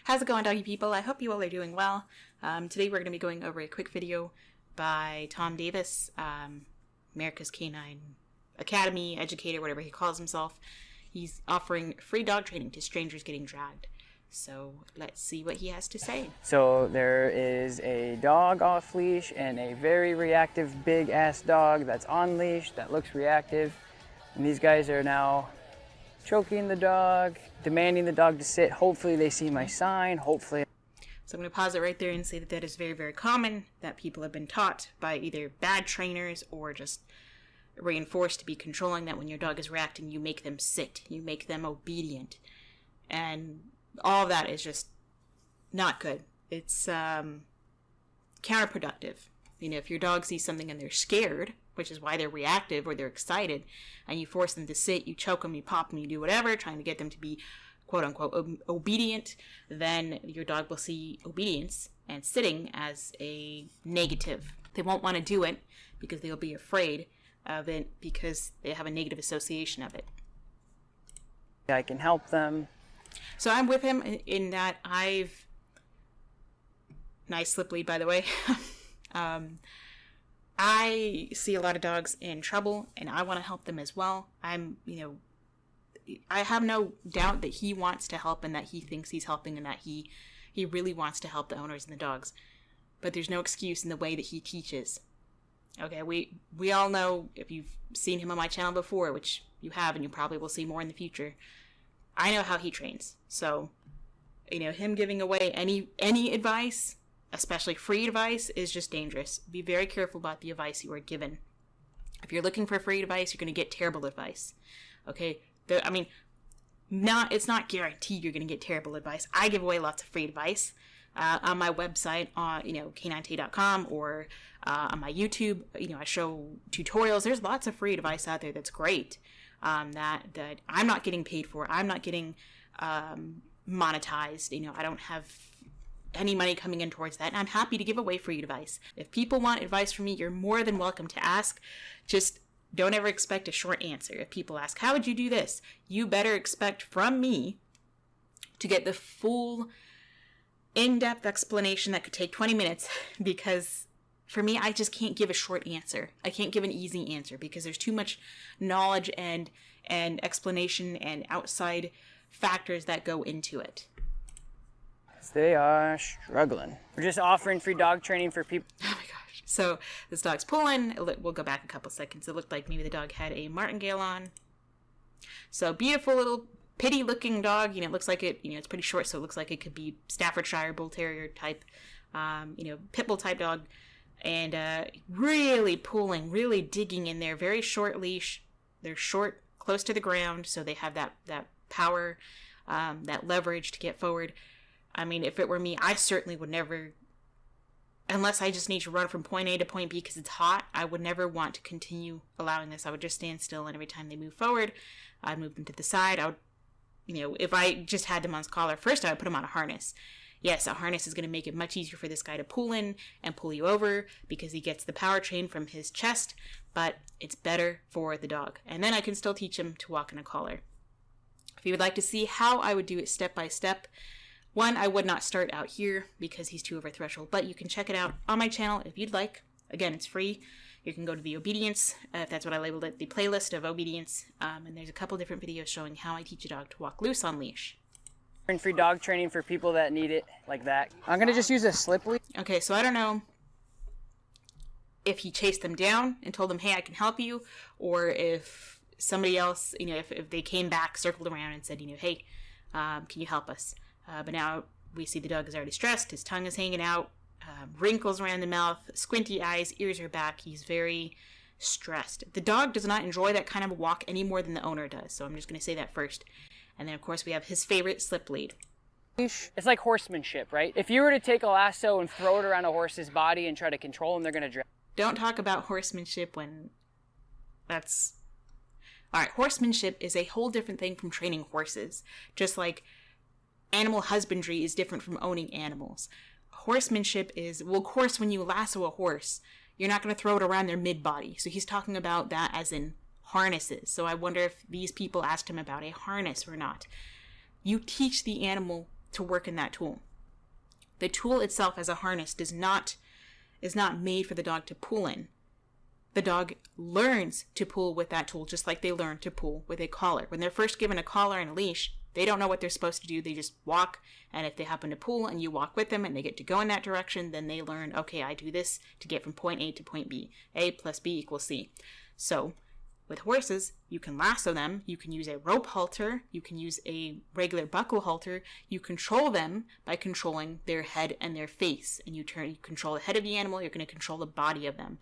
How's it going, doggy people? I hope you all are doing well. Today we're going to be going over a quick video by Tom Davis, America's Canine Academy educator, whatever he calls himself. He's offering free dog training to strangers getting dragged. So let's see what he has to say. So there is a dog off leash and a very reactive big ass dog that's on leash that looks reactive. And these guys are now choking the dog, demanding the dog to sit. Hopefully they see my sign, hopefully. So I'm going to pause it right there and say that that is very, very common, that people have been taught by either bad trainers or just reinforced to be controlling, that when your dog is reacting, you make them sit, you make them obedient. And all of that is just not good. It's counterproductive. You know, if your dog sees something and they're scared, which is why they're reactive or they're excited, and you force them to sit, you choke them, you pop them, you do whatever, trying to get them to be quote-unquote obedient, then your dog will see obedience and sitting as a negative. They won't want to do it because they'll be afraid of it because they have a negative association of it. I can help them. So I'm with him in that nice slip lead, by the way. I see a lot of dogs in trouble, and I want to help them as well. I have no doubt that he wants to help and that he thinks he's helping and that he really wants to help the owners and the dogs. But there's no excuse in the way that he teaches. Okay, we all know, if you've seen him on my channel before, which you have and you probably will see more in the future, I know how he trains. So, him giving away any advice, especially free advice, is just dangerous. Be very careful about the advice you are given. If you're looking for free advice, you're going to get terrible advice. Okay? It's not guaranteed you're going to get terrible advice. I give away lots of free advice on my website, caninetay.com, or on my YouTube. I show tutorials. There's lots of free advice out there that's great, that I'm not getting paid for. I'm not getting monetized. I don't have any money coming in towards that, and I'm happy to give away free advice. If people want advice from me, you're more than welcome to ask. Just don't ever expect a short answer. If people ask, how would you do this? You better expect from me to get the full in-depth explanation that could take 20 minutes, because for me, I just can't give a short answer. I can't give an easy answer because there's too much knowledge and explanation and outside factors that go into it. They are struggling. We're just offering free dog training for people. Oh my gosh. So this dog's pulling. We'll go back a couple seconds. It looked like maybe the dog had a martingale on. So beautiful little pitty looking dog. It looks like it, it's pretty short, so it looks like it could be Staffordshire Bull Terrier type, pit bull type dog. And really pulling, really digging in there. Very short leash. They're short, close to the ground, so they have that power, that leverage to get forward. If it were me, I certainly would never, unless I just need to run from point A to point B because it's hot, I would never want to continue allowing this. I would just stand still, and every time they move forward, I'd move them to the side. I would, if I just had them on his collar, first I would put them on a harness. Yes, a harness is going to make it much easier for this guy to pull in and pull you over because he gets the power chain from his chest, but it's better for the dog. And then I can still teach him to walk in a collar. If you would like to see how I would do it step by step, one, I would not start out here because he's too over threshold, but you can check it out on my channel if you'd like. Again, it's free. You can go to the obedience, if that's what I labeled it, the playlist of obedience, and there's a couple different videos showing how I teach a dog to walk loose on leash. Free dog training for people that need it, like that. I'm going to just use a slip lead. Okay, so I don't know if he chased them down and told them, hey, I can help you, or if somebody else, if they came back, circled around and said, hey, can you help us? But now we see the dog is already stressed, his tongue is hanging out, wrinkles around the mouth, squinty eyes, ears are back. He's very stressed. The dog does not enjoy that kind of a walk any more than the owner does, so I'm just going to say that first. And then, of course, we have his favorite slip lead. It's like horsemanship, right? If you were to take a lasso and throw it around a horse's body and try to control him, they're going to drown. Don't talk about horsemanship when that's... Alright, horsemanship is a whole different thing from training horses. Just like animal husbandry is different from owning animals. Horsemanship is, well, of course, when you lasso a horse, you're not going to throw it around their mid-body. So he's talking about that as in harnesses. So I wonder if these people asked him about a harness or not. You teach the animal to work in that tool. The tool itself as a harness is not made for the dog to pull in. The dog learns to pull with that tool just like they learn to pull with a collar. When they're first given a collar and a leash, they don't know what they're supposed to do. They just walk, and if they happen to pull and you walk with them and they get to go in that direction, then they learn, okay, I do this to get from point A to point B. A plus B equals C. So with horses, you can lasso them, you can use a rope halter, you can use a regular buckle halter. You control them by controlling their head and their face. And you control the head of the animal, you're going to control the body of them.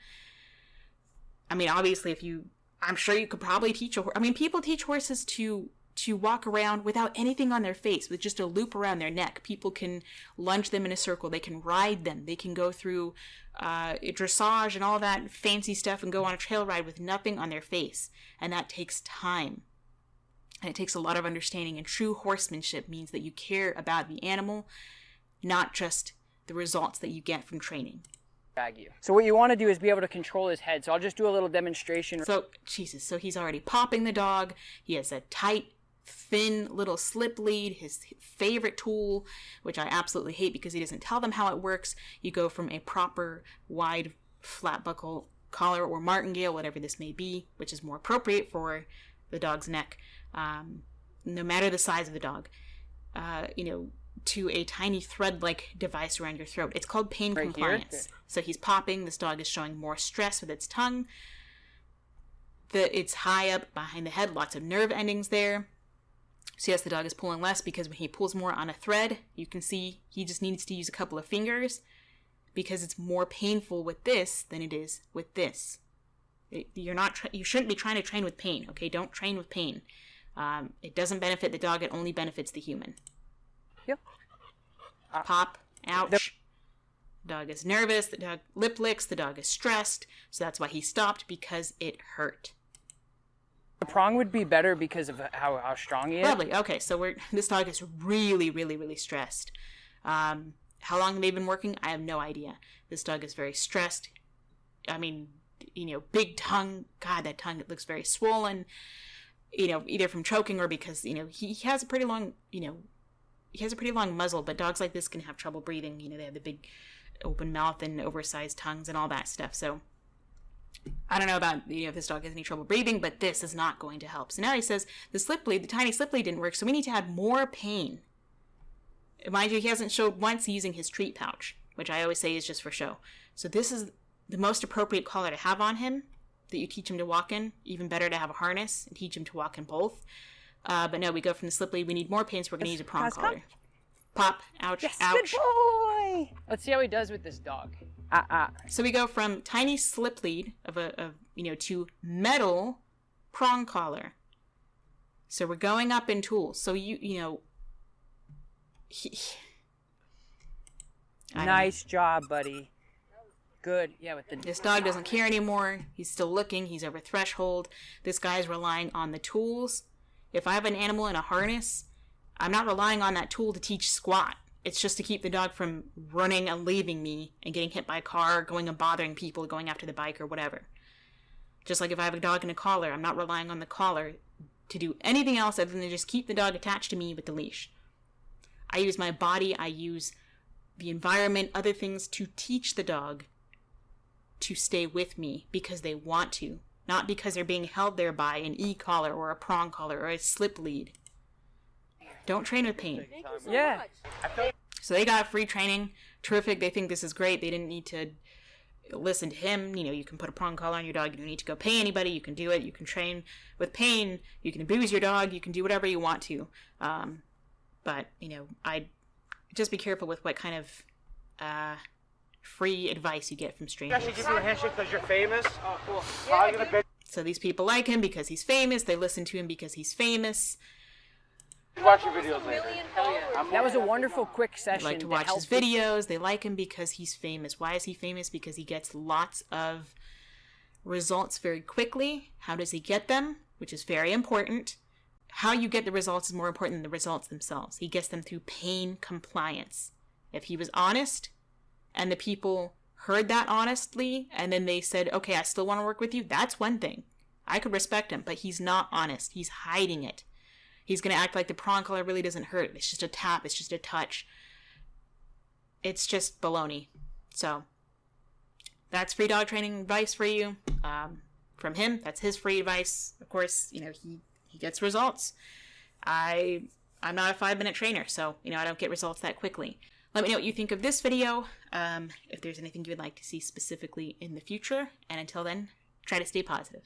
I mean, obviously, I'm sure you could probably teach people teach horses to walk around without anything on their face, with just a loop around their neck. People can lunge them in a circle. They can ride them. They can go through dressage and all that fancy stuff and go on a trail ride with nothing on their face. And that takes time. And it takes a lot of understanding. And true horsemanship means that you care about the animal, not just the results that you get from training. You. So what you want to do is be able to control his head. So I'll just do a little demonstration. So he's already popping the dog. He has a tight, thin little slip lead, his favorite tool, which I absolutely hate because he doesn't tell them how it works. You go from a proper wide flat buckle collar or martingale, whatever this may be, which is more appropriate for the dog's neck, no matter the size of the dog, to a tiny thread-like device around your throat. It's called pain compliance. So he's popping. This dog is showing more stress with its tongue. It's high up behind the head, lots of nerve endings there. So yes, the dog is pulling less because when he pulls more on a thread, you can see he just needs to use a couple of fingers because it's more painful with this than it is with this. You shouldn't be trying to train with pain, okay? Don't train with pain. It doesn't benefit the dog. It only benefits the human. Yep. Pop. Ouch. The dog is nervous. The dog lip licks. The dog is stressed. So that's why he stopped, because it hurt. The prong would be better because of how strong he is. Lovely. Okay, so this dog is really, really, really stressed. How long have they been working? I have no idea. This dog is very stressed. I mean, big tongue. God, that tongue, it looks very swollen. Either from choking or because, he has a pretty long, he has a pretty long muzzle, but dogs like this can have trouble breathing. They have the big open mouth and oversized tongues and all that stuff. So I don't know about, if this dog has any trouble breathing, but this is not going to help. So now he says the tiny slip lead didn't work, so we need to add more pain. Mind you, he hasn't showed once using his treat pouch, which I always say is just for show. So this is the most appropriate collar to have on him that you teach him to walk in. Even better to have a harness and teach him to walk in both. But no, we go from the slip lead. We need more pain, so we're going to use a prong collar. Pop. Ouch. Yes, ouch. Good boy. Let's see how he does with this dog. So we go from tiny slip lead to metal prong collar. So we're going up in tools. So nice job, buddy. Good. Yeah, this dog doesn't care anymore. He's still looking. He's over threshold. This guy's relying on the tools. If I have an animal in a harness, I'm not relying on that tool to teach squat. It's just to keep the dog from running and leaving me and getting hit by a car, going and bothering people, going after the bike or whatever. Just like if I have a dog in a collar, I'm not relying on the collar to do anything else other than just keep the dog attached to me with the leash. I use my body, I use the environment, other things to teach the dog to stay with me because they want to, not because they're being held there by an e-collar or a prong collar or a slip lead. Don't train with pain. Yeah. So they got free training. Terrific. They think this is great. They didn't need to listen to him. You can put a prong collar on your dog. You don't need to go pay anybody. You can do it. You can train with pain. You can abuse your dog. You can do whatever you want to. But, I'd just be careful with what kind of free advice you get from strangers. I should give you a handshake because you're famous. Oh, cool. Yeah, so these people like him because he's famous. They listen to him because he's famous. Watch your videos later. That was a wonderful quick session. They like to watch his videos. They like him because he's famous. Why is he famous? Because he gets lots of results very quickly. How does he get them? Which is very important. How you get the results is more important than the results themselves. He gets them through pain compliance. If he was honest and the people heard that honestly and then they said, okay, I still want to work with you, that's one thing. I could respect him, but he's not honest. He's hiding it. He's going to act like the prong collar really doesn't hurt. It's just a tap. It's just a touch. It's just baloney. So that's free dog training advice for you. From him, that's his free advice. Of course, you know, he gets results. I'm not a 5-minute trainer, so, you know, I don't get results that quickly. Let me know what you think of this video, if there's anything you would like to see specifically in the future, and until then, try to stay positive.